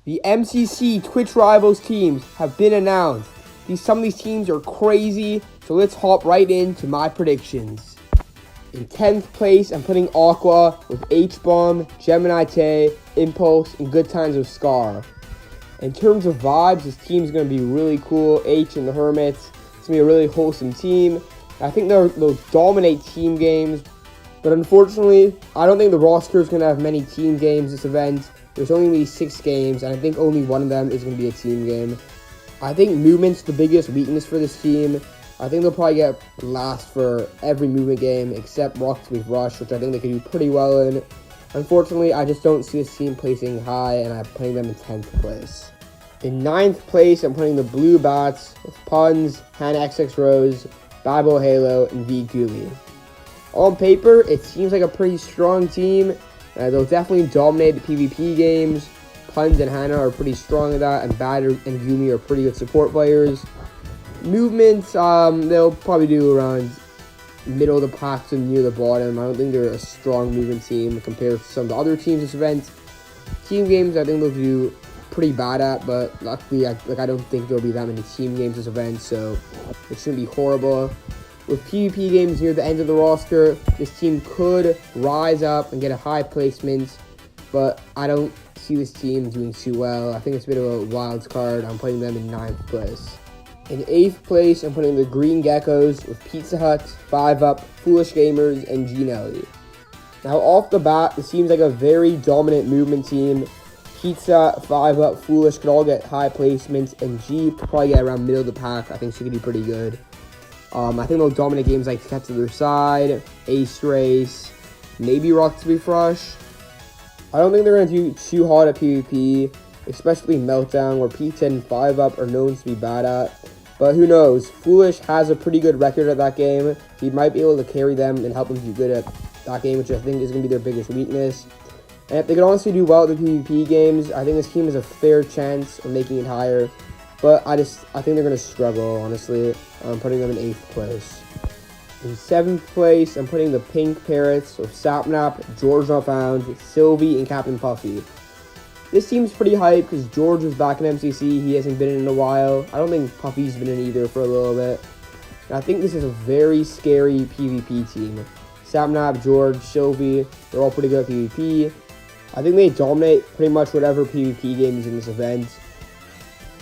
The MCC Twitch Rivals teams have been announced. Some of these teams are crazy, so let's hop right into my predictions. In 10th place, I'm putting Aqua with H-Bomb, Gemini Tay, Impulse, and Good Times with Scar. In terms of vibes, this team's going to be really cool. H and the Hermits. It's going to be a really wholesome team. I think they'll dominate team games, but unfortunately, I don't think the roster is going to have many team games this event. There's only going to be 6 games, and I think only one of them is going to be a team game. I think movement's the biggest weakness for this team. I think they'll probably get last for every movement game except Rocket League Rush, which I think they could do pretty well in. Unfortunately, I just don't see this team placing high, and I'm putting them in 10th place. In 9th place, I'm putting the Blue Bats with Puns, Hannah XX Rose, Bible Halo, and V Gooey. On paper, it seems like a pretty strong team. They'll definitely dominate the PvP games. Puns and Hannah are pretty strong at that, and Batter and Gumi are pretty good support players. Movements, they'll probably do around middle of the pack to near the bottom. I don't think they're a strong movement team compared to some of the other teams this event. Team games, I think they'll do pretty bad at, but luckily, I don't think there'll be that many team games this event, so it shouldn't be horrible. With PvP games near the end of the roster, this team could rise up and get a high placement, but I don't see this team doing too well. I think it's a bit of a wild card. I'm putting them in 9th place. In 8th place, I'm putting the Green Geckos with Pizza Hut, 5UP, Foolish Gamers, and G Nelly. Now, off the bat, this seems like a very dominant movement team. Pizza, 5UP, Foolish could all get high placements, and G could probably get around middle of the pack. I think she could do pretty good. I think they'll dominate games like Cat to Their Side, Ace Race, maybe Rocket League Rush. I don't think they're going to do too hard at PvP, especially Meltdown, where P10 and 5UP are known to be bad at. But who knows? Foolish has a pretty good record at that game. He might be able to carry them and help them do good at that game, which I think is going to be their biggest weakness. And if they can honestly do well at the PvP games, I think this team has a fair chance of making it higher. But I think they're going to struggle, honestly. I'm putting them in 8th place. In 7th place, I'm putting the Pink Parrots with Sapnap, George Not Found, Sylvie, and Captain Puffy. This team's pretty hyped because George was back in MCC. He hasn't been in a while. I don't think Puffy's been in either for a little bit. And I think this is a very scary PvP team. Sapnap, George, Sylvie, they're all pretty good at PvP. I think they dominate pretty much whatever PvP game is in this event.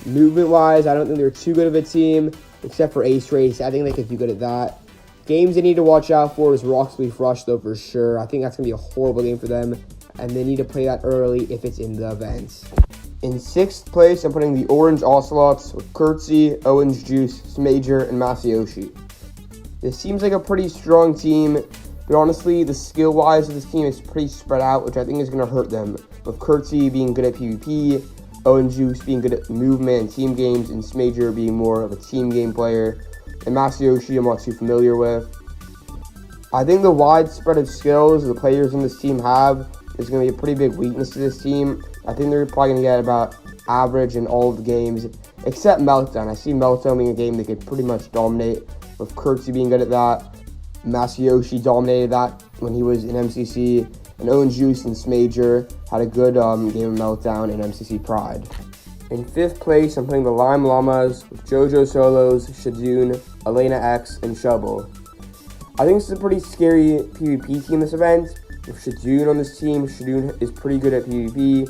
Movement-wise, I don't think they're too good of a team, except for Ace Race. I think they could do good at that. Games they need to watch out for is Rocket League Rush, though, for sure. I think that's going to be a horrible game for them, and they need to play that early if it's in the events. In 6th place, I'm putting the Orange Ocelots with Curtsy, Owens Juice, Smager, and Masayoshi. This seems like a pretty strong team, but honestly, the skill-wise of this team is pretty spread out, which I think is going to hurt them, with Curtsy being good at PvP, Owen Juice being good at movement and team games, and Smager being more of a team game player, and Masayoshi I'm not too familiar with. I think the widespread of skills the players on this team have is going to be a pretty big weakness to this team. I think they're probably going to get about average in all of the games, except Meltdown. I see Meltdown being a game they could pretty much dominate, with Curtsy being good at that. Masayoshi dominated that when he was in MCC, and Owen Juice and Smager had a good game of Meltdown in MCC Pride. In 5th place, I'm putting the Lime Llamas with JoJo Solos, Shadoon, Elena X, and Shovel. I think this is a pretty scary PvP team this event. With Shadoon on this team, Shadoon is pretty good at PvP.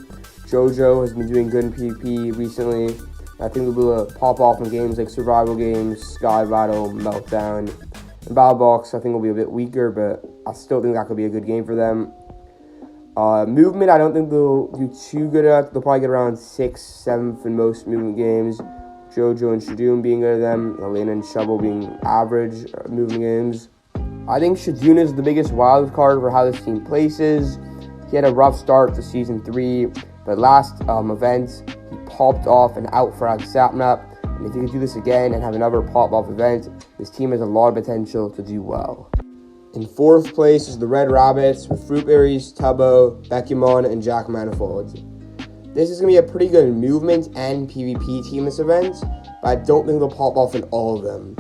JoJo has been doing good in PvP recently. I think they'll be able to pop off in games like survival games, Sky Battle, Meltdown. And Battle Box, I think, will be a bit weaker, but I still think that could be a good game for them. Movement, I don't think they'll do too good at. They'll probably get around 6th, 7th in most movement games. JoJo and Shadoon being good at them. Elena and Shovel being average movement games. I think Shadoon is the biggest wild card for how this team places. He had a rough start to Season 3, but last event, he popped off and out-fragged Sapnap. And if he could do this again and have another pop-off event, this team has a lot of potential to do well. In 4th place is the Red Rabbits with Fruit Berries, Tubbo, Bekimon, and Jack Manifold. This is going to be a pretty good movement and PvP team this event, but I don't think they'll pop off in all of them.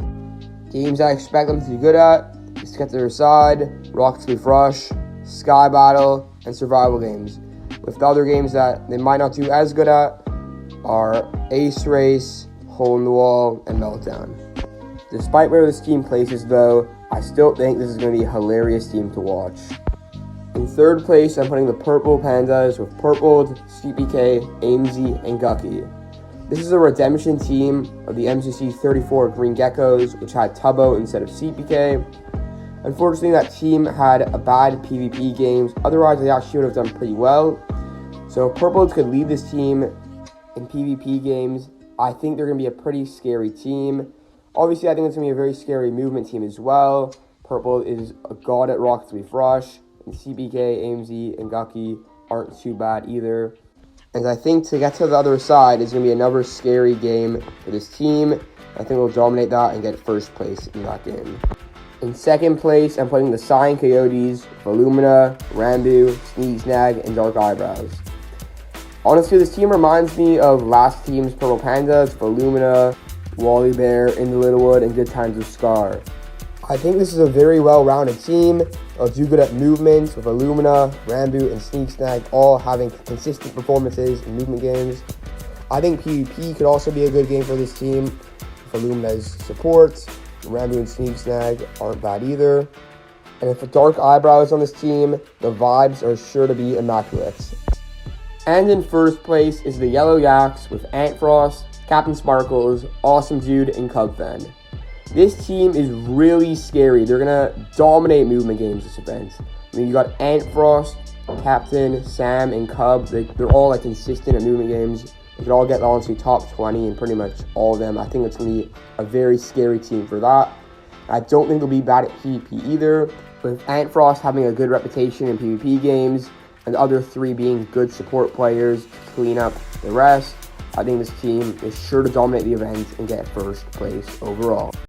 Games I expect them to be good at is Cat to Their Side, Rocket League Rush, Sky Battle, and survival games. With the other games that they might not do as good at, are Ace Race, Hole in the Wall, and Meltdown. Despite where this team places though, I still think this is going to be a hilarious team to watch. In third place, I'm putting the Purple Pandas with Purpled, CPK, AIMSy, and Gucky. This is a redemption team of the MCC 34 Green Geckos, which had Tubbo instead of CPK. Unfortunately, that team had a bad PvP games, otherwise they actually would have done pretty well. So if Purpled could lead this team in PvP games, I think they're going to be a pretty scary team. Obviously, I think it's going to be a very scary movement team as well. Purple is a god at Rocket Leaf Rush, and CPK, AIMSy, and Gucky aren't too bad either. And I think to get to the other side is going to be another scary game for this team. I think we'll dominate that and get first place in that game. In second place, I'm putting the Cyan Coyotes, Volumina, Ranboo, Sneaksnag, and Dark Eyebrows. Honestly, this team reminds me of last team's Purple Pandas, Volumina, Wally Bear, Into Littlewood, and Good Times with Scar. I think this is a very well-rounded team. They'll do good at movements with Volumina, Ranboo, and Sneaksnag all having consistent performances in movement games. I think PvP could also be a good game for this team. Volumina's support, Ranboo and Sneaksnag aren't bad either. And if a Dark Eyebrow is on this team, the vibes are sure to be immaculate. And in first place is the Yellow Yaks with Antfrost, Captain Sparkles, Awesome Dude, and Cubfan. This team is really scary. They're going to dominate movement games this event. I mean, you got Antfrost, Captain, Sam, and Cub. They're all like consistent in movement games. They could all get onto top 20 in pretty much all of them. I think it's going to be a very scary team for that. I don't think they'll be bad at PvP either. With Antfrost having a good reputation in PvP games, and the other three being good support players to clean up the rest, I think this team is sure to dominate the event and get first place overall.